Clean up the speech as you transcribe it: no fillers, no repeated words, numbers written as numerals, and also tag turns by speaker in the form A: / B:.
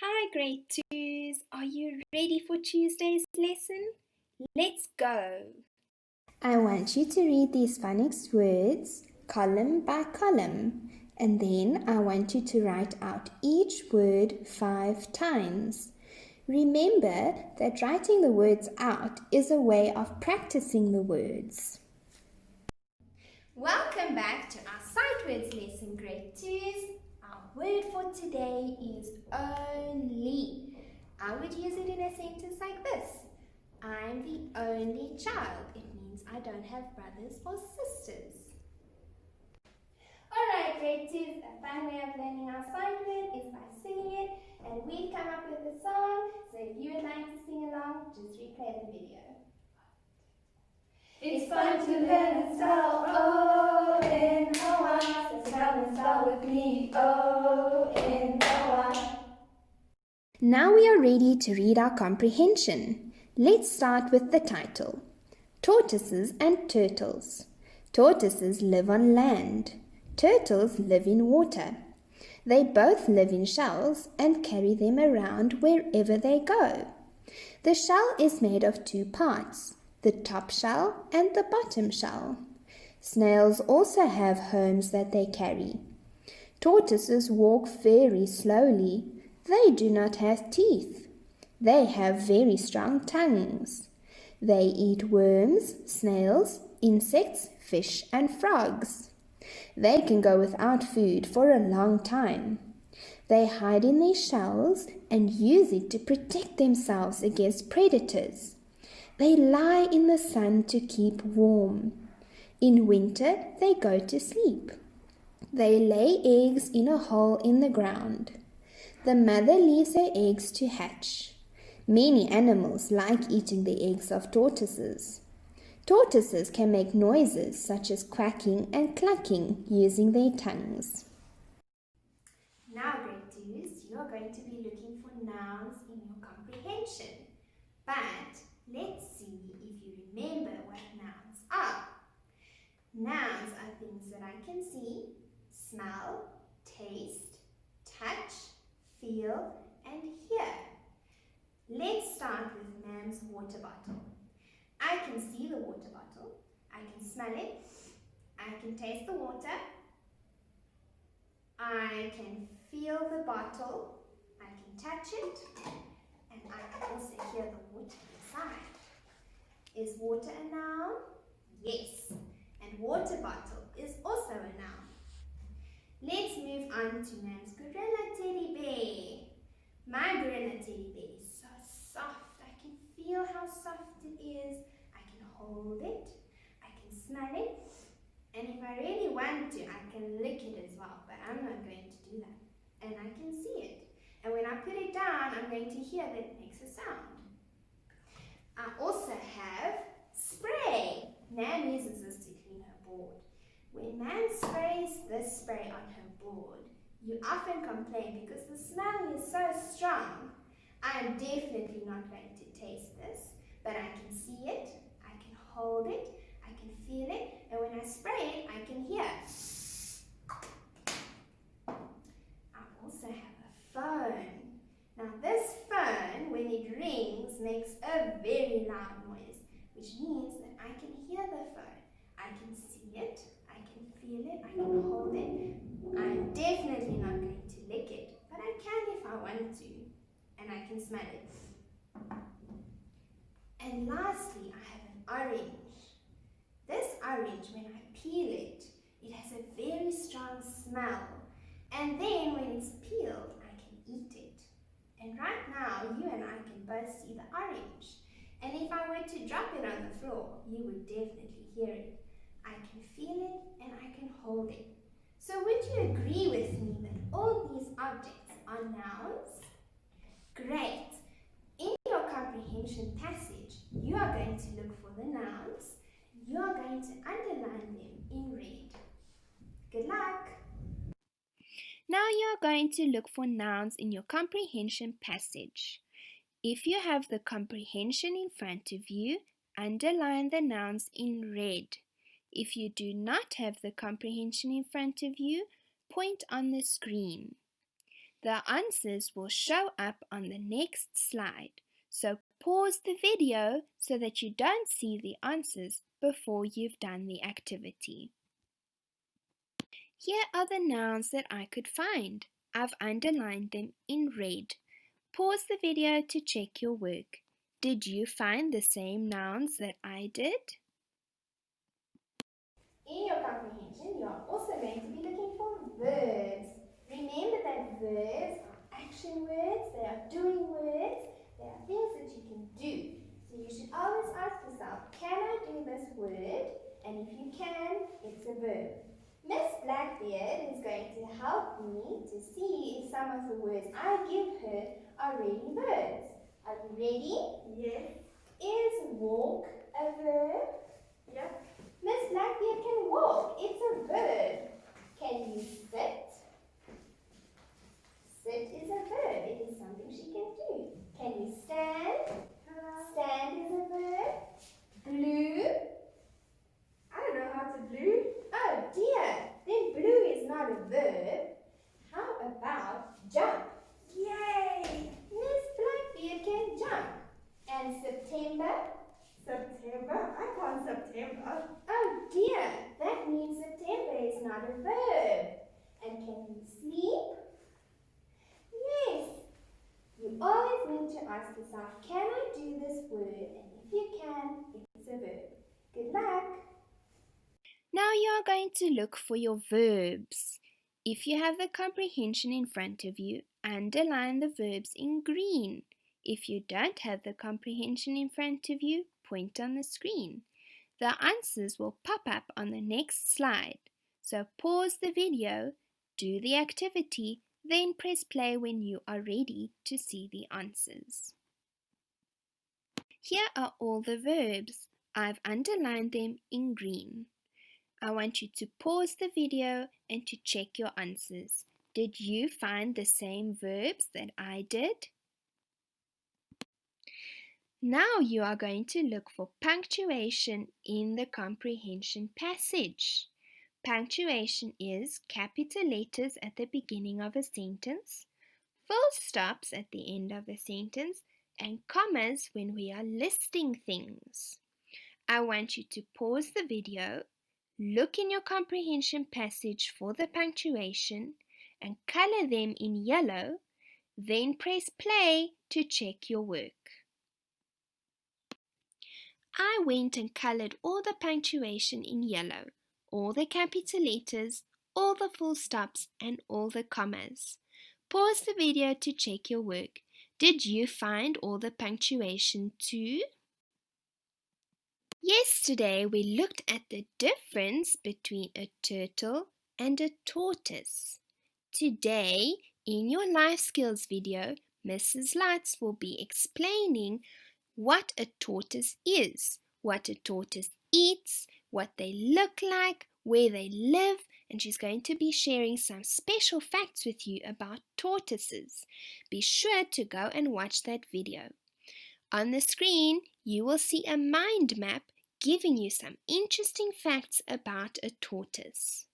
A: Hi, grade twos. Are you ready for Tuesday's lesson? Let's go.
B: I want you to read these phonics words column by column, and then I want you to write out each word 5 times. Remember that writing the words out is a way of practicing the words.
A: Welcome back to our sight words lesson, grade twos. Our word for today is only. I would use it in a sentence like this. I'm the only child. It means I don't have brothers or sisters. Alright, grade twos, a fun way of learning our sight word is by singing it, and we've come up with a song, so if you would like to sing along, just replay the video. It's fun to learn and spell O-N-O-I, so spell and spell with me, O-N-O-I.
B: Now we are ready to read our comprehension. Let's start with the title. Tortoises and turtles. Tortoises live on land. Turtles live in water. They both live in shells and carry them around wherever they go. The shell is made of 2 parts, the top shell and the bottom shell. Snails also have homes that they carry. Tortoises walk very slowly. They do not have teeth. They have very strong tongues. They eat worms, snails, insects, fish, and frogs. They can go without food for a long time. They hide in their shells and use it to protect themselves against predators. They lie in the sun to keep warm. In winter, they go to sleep. They lay eggs in a hole in the ground. The mother leaves her eggs to hatch. Many animals like eating the eggs of tortoises. Tortoises can make noises such as quacking and clucking using their tongues.
A: Now, grade twos, you are going to be looking for nouns in your comprehension. But let's see if you remember what nouns are. Nouns are things that I can see, smell, taste, touch, feel, and hear. Let's start with Mam's water bottle. I can see the water bottle, I can smell it, I can taste the water, I can feel the bottle, I can touch it, and I can also hear the water inside. Is water a noun? Yes. And water bottle is also a noun. Let's move on to Mam's gorilla teddy bear. My gorilla teddy bear is so soft. I can feel how soft it is. I can hold it. I can smell it. And if I really want to, I can lick it as well. But I'm not going to do that. And I can see it. And when I put it down, I'm going to hear that it makes a sound. I also have spray. Nan uses this to clean her board. When Nan sprays this spray on her board, you often complain because the smell is so strong. I am definitely not going to taste this, but I can see it, I can hold it, I can feel it, and when I spray it, I can hear. I also have a phone. Now this phone, when it rings, makes a very loud noise, which means that I can hear the phone. I can see it, I can feel it, I can hold it. I'm definitely not going to lick it, but I can if I want to, and I can smell it. And lastly, I have an orange. This orange, when I peel it, it has a very strong smell. And then when it's peeled, I can eat it. And right now, you and I can both see the orange. And if I were to drop it on the floor, you would definitely hear it. I can feel it and I can hold it. So would you agree with me that all these objects are nouns? Great. In your comprehension passage, you are going to look for the nouns. You are going to underline them in red. Good luck.
B: Now you are going to look for nouns in your comprehension passage. If you have the comprehension in front of you, underline the nouns in red. If you do not have the comprehension in front of you, point on the screen. The answers will show up on the next slide. So pause the video so that you don't see the answers before you've done the activity. Here are the nouns that I could find. I've underlined them in red. Pause the video to check your work. Did you find the same nouns that I did?
A: In your comprehension, you are also going to be looking for verbs. Remember that verbs are action words, they are doing words, they are things that you can do. So you should always ask yourself, can I do this word? And if you can, it's a verb. Miss Blackbeard is going to help me to see if some of the words I give her are really verbs. Are you ready?
C: Yes.
A: Is walk a verb?
C: Yep.
A: Miss Blackbeard can walk. It's a verb. Can you sit? Sit is a verb. It is something she can do. Can you stand? Stand is a verb. Blue?
C: I don't know how to blue.
A: Oh dear. Then blue is not a verb. How about jump?
C: Yay!
A: Miss Blackbeard can jump. And September?
C: September? I can't September.
A: Oh dear. That means September is not a verb. And can you sleep? Yes. You always need to ask yourself, can I do this word? And if you can, it's a verb. Good luck.
B: Now you are going to look for your verbs. If you have the comprehension in front of you, underline the verbs in green. If you don't have the comprehension in front of you, point on the screen. The answers will pop up on the next slide. So pause the video, do the activity, then press play when you are ready to see the answers. Here are all the verbs. I've underlined them in green. I want you to pause the video and to check your answers. Did you find the same verbs that I did? Now you are going to look for punctuation in the comprehension passage. Punctuation is capital letters at the beginning of a sentence, full stops at the end of a sentence, and commas when we are listing things. I want you to pause the video, look in your comprehension passage for the punctuation, and color them in yellow, then press play to check your work. I went and colored all the punctuation in yellow, all the capital letters, all the full stops, and all the commas. Pause the video to check your work. Did you find all the punctuation too? Yesterday we looked at the difference between a turtle and a tortoise. Today, in your life skills video, Mrs. Lights will be explaining what a tortoise is, what a tortoise eats, what they look like, where they live, and she's going to be sharing some special facts with you about tortoises. Be sure to go and watch that video. On the screen, you will see a mind map giving you some interesting facts about a tortoise.